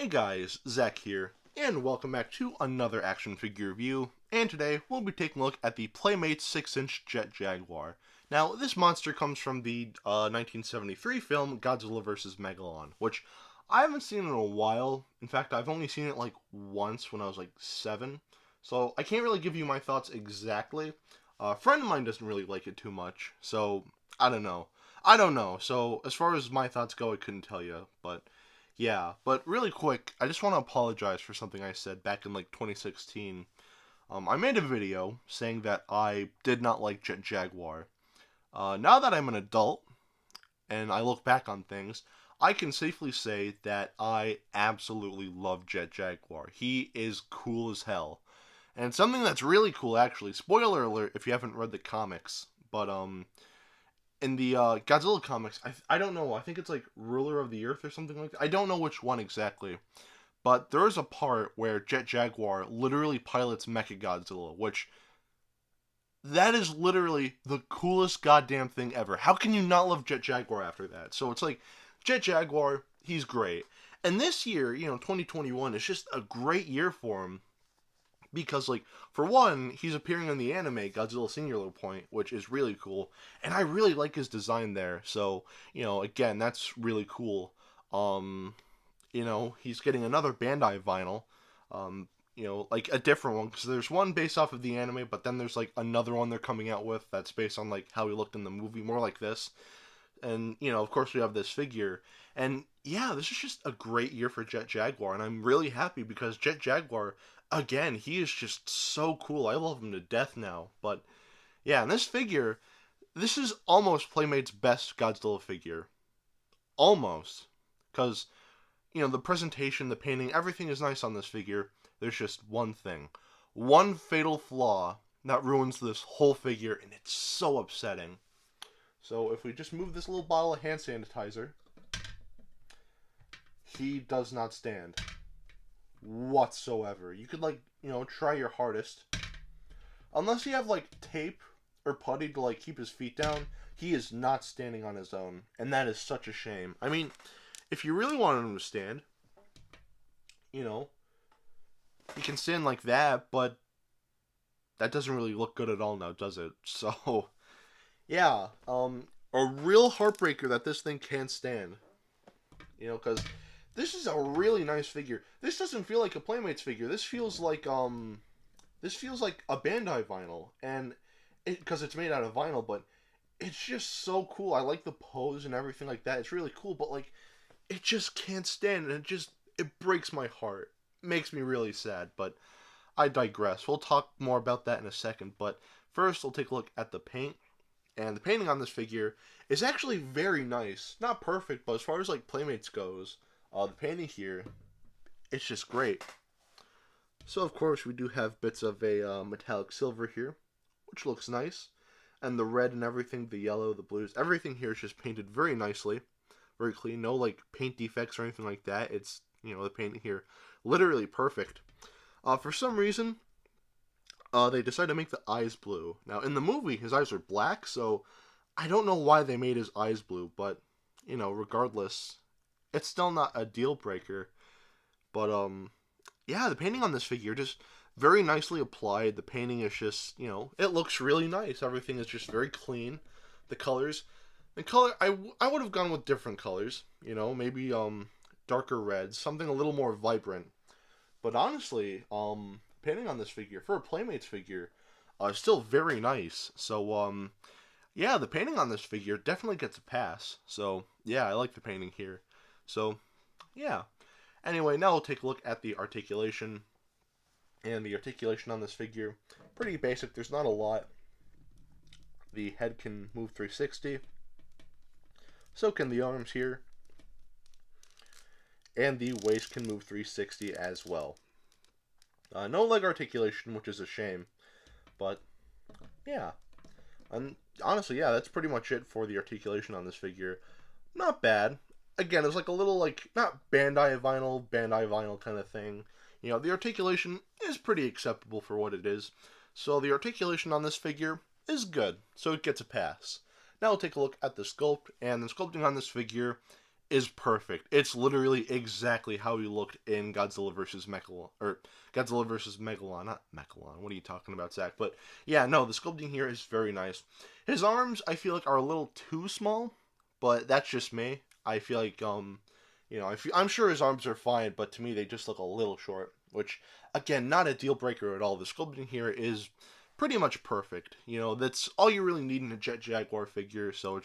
Hey guys, Zack here, and welcome back to another action figure review, and today we'll be taking a look at the Playmates 6-inch Jet Jaguar. Now, this monster comes from the 1973 film Godzilla vs. Megalon, which I haven't seen in a while. In fact, I've only seen it like once when I was like 7, so I can't really give you my thoughts exactly. A friend of mine doesn't really like it too much, so I don't know. So as far as my thoughts go, I couldn't tell you, but yeah, but really quick, I just want to apologize for something I said back in like 2016. I made a video saying that I did not like Jet Jaguar. Now that I'm an adult and I look back on things, I can safely say that I absolutely love Jet Jaguar. He is cool as hell. And something that's really cool, actually, spoiler alert if you haven't read the comics, but in the Godzilla comics, I don't know. I think it's like Ruler of the Earth or something like that. I don't know which one exactly. But there is a part where Jet Jaguar literally pilots Mechagodzilla, which that is literally the coolest goddamn thing ever. How can you not love Jet Jaguar after that? So it's like Jet Jaguar, he's great. And this year, 2021 is just a great year for him because, like, for one, he's appearing in the anime Godzilla Singular Point, which is really cool, and I really like his design there. So, again, that's really cool. Um, he's getting another Bandai vinyl. Like a different one, because there's one based off of the anime, but then there's like another one they're coming out with that's based on like how he looked in the movie, more like this. And of course we have this figure, and yeah, this is just a great year for Jet Jaguar, and I'm really happy because Jet Jaguar, again, he is just so cool. I love him to death now. But yeah, and this figure, this is almost Playmate's best Godzilla figure, almost, because the presentation, the painting, everything is nice on this figure. There's just one thing, one fatal flaw that ruins this whole figure, and it's so upsetting. So if we just move this little bottle of hand sanitizer, he does not stand whatsoever. You could try your hardest. Unless you have like tape or putty to like keep his feet down, he is not standing on his own, and that is such a shame. I mean, if you really wanted him to stand, he can stand like that, but that doesn't really look good at all now, does it? So yeah, a real heartbreaker that this thing can't stand. Because this is a really nice figure. This doesn't feel like a Playmates figure. This feels like a Bandai vinyl, and because it's made out of vinyl, but it's just so cool. I like the pose and everything like that. It's really cool, but like it just can't stand, and it breaks my heart. It makes me really sad, but I digress. We'll talk more about that in a second, but first we'll take a look at the paint. And the painting on this figure is actually very nice. Not perfect, but as far as like Playmates goes, the painting here, it's just great. So of course we do have bits of a metallic silver here, which looks nice. And the red and everything, the yellow, the blues, everything here is just painted very nicely. Very clean. No like paint defects or anything like that. It's, the painting here, literally perfect. For some reason, they decided to make the eyes blue. Now, in the movie, his eyes are black, so I don't know why they made his eyes blue, but, regardless, it's still not a deal breaker. But, yeah, the painting on this figure just very nicely applied. The painting is just, it looks really nice. Everything is just very clean. The colors, I would have gone with different colors, maybe, darker reds, something a little more vibrant. But honestly, painting on this figure, for a Playmates figure, is still very nice. So, yeah, the painting on this figure definitely gets a pass. So, yeah, I like the painting here. So, yeah. Anyway, now we'll take a look at the articulation. And the articulation on this figure, pretty basic. There's not a lot. The head can move 360. So can the arms here. And the waist can move 360 as well. No leg articulation, which is a shame. But, yeah. And honestly, yeah, that's pretty much it for the articulation on this figure. Not bad. Again, it's like a little, not Bandai vinyl kind of thing. The articulation is pretty acceptable for what it is. So the articulation on this figure is good. So it gets a pass. Now we'll take a look at the sculpt. And the sculpting on this figure is perfect. It's literally exactly how he looked in Godzilla vs. Megalon, or Godzilla vs. Megalon, not Megalon. What are you talking about, Zack? But yeah, no, the sculpting here is very nice. His arms, I feel like, are a little too small, but that's just me. I feel like, I'm sure his arms are fine, but to me they just look a little short. Which, again, not a deal breaker at all. The sculpting here is pretty much perfect. That's all you really need in a Jet Jaguar figure. So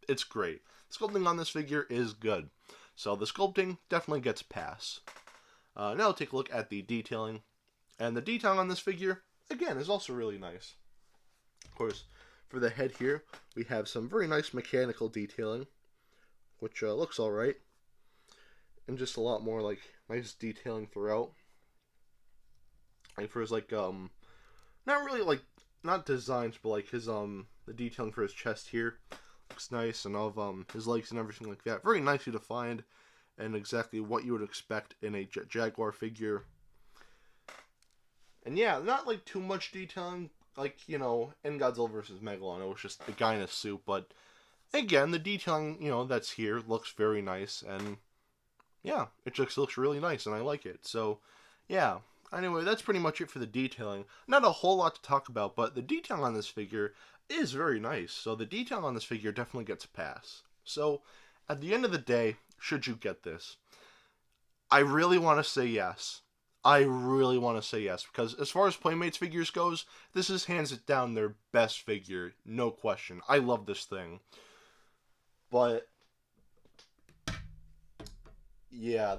it's great. Sculpting on this figure is good. So the sculpting definitely gets a pass. Now we'll take a look at the detailing. And the detailing on this figure, again, is also really nice. Of course, for the head here, we have some very nice mechanical detailing, which looks alright. And just a lot more, nice detailing throughout. And for his, not really, not designs, but, his, the detailing for his chest here looks nice, and all of his legs and everything like that. Very nicely defined, and exactly what you would expect in a Jaguar figure. And yeah, not too much detailing, in Godzilla vs. Megalon. It was just a guy in a suit, but again, the detailing, that's here looks very nice, and yeah, it just looks really nice, and I like it. So, yeah. Anyway, that's pretty much it for the detailing. Not a whole lot to talk about, but the detailing on this figure is very nice. So the detail on this figure definitely gets a pass. So at the end of the day, should you get this? I really want to say yes. I really want to say yes, because as far as Playmates figures goes, this is hands it down their best figure, no question. I love this thing. But yeah,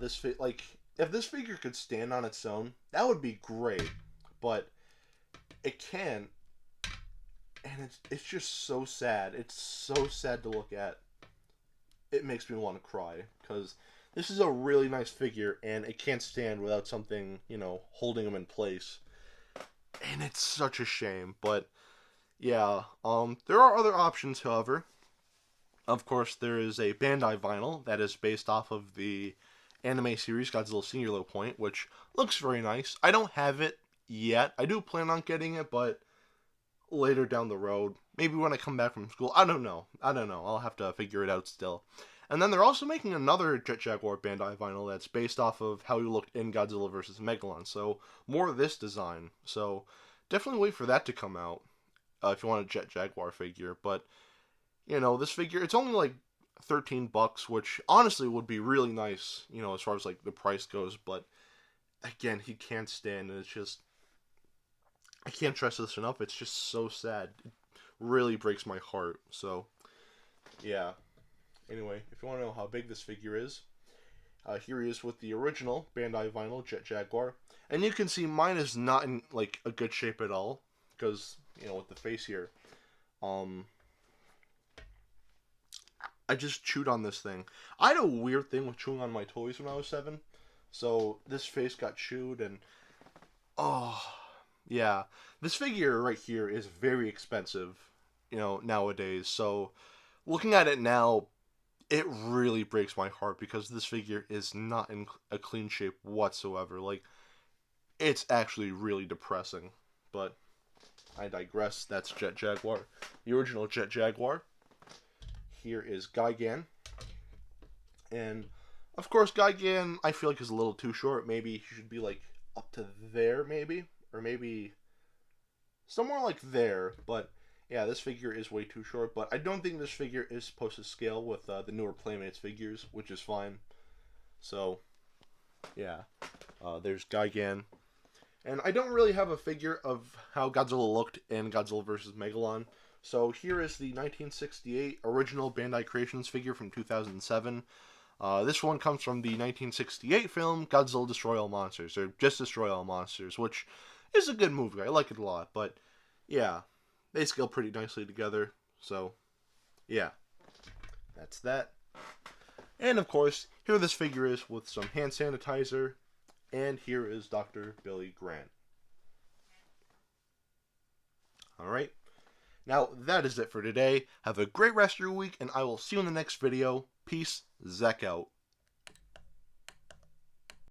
if this figure could stand on its own, that would be great. But it can't, and it's just so sad. It's so sad to look at. It makes me want to cry, because this is a really nice figure, and it can't stand without something, holding him in place. And it's such a shame, but yeah, there are other options, however. Of course, there is a Bandai vinyl that is based off of the anime series Godzilla Senior Low Point, which looks very nice. I don't have it yet. I do plan on getting it, but later down the road. Maybe when I come back from school. I don't know. I'll have to figure it out still. And then they're also making another Jet Jaguar Bandai vinyl that's based off of how he looked in Godzilla vs. Megalon. So more of this design. So definitely wait for that to come out if you want a Jet Jaguar figure. But, this figure, it's only $13, which honestly would be really nice, as far as the price goes. But again, he can't stand, and it's just, I can't stress this enough. It's just so sad. It really breaks my heart. So, yeah. Anyway, if you want to know how big this figure is, here he is with the original Bandai vinyl Jet Jaguar. And you can see mine is not in, a good shape at all. Because, with the face here. I just chewed on this thing. I had a weird thing with chewing on my toys when I was 7. So, this face got chewed, and oh, yeah. This figure right here is very expensive, nowadays. So, looking at it now, it really breaks my heart, because this figure is not in a clean shape whatsoever. It's actually really depressing. But I digress. That's Jet Jaguar. The original Jet Jaguar. Here is Gigan. And, of course, Gigan, I feel like, is a little too short. Maybe he should be, up to there, maybe? Or maybe somewhere there. But, yeah, this figure is way too short. But I don't think this figure is supposed to scale with the newer Playmates figures, which is fine. So, yeah. There's Gigan. And I don't really have a figure of how Godzilla looked in Godzilla vs. Megalon. So here is the 1968 original Bandai Creations figure from 2007. This one comes from the 1968 film Godzilla Destroy All Monsters, or Just Destroy All Monsters, which is a good movie. I like it a lot, but yeah, they scale pretty nicely together. So, yeah, that's that. And of course, here this figure is with some hand sanitizer, and here is Dr. Billy Grant. Alright. Now, that is it for today. Have a great rest of your week, and I will see you in the next video. Peace. Zack out.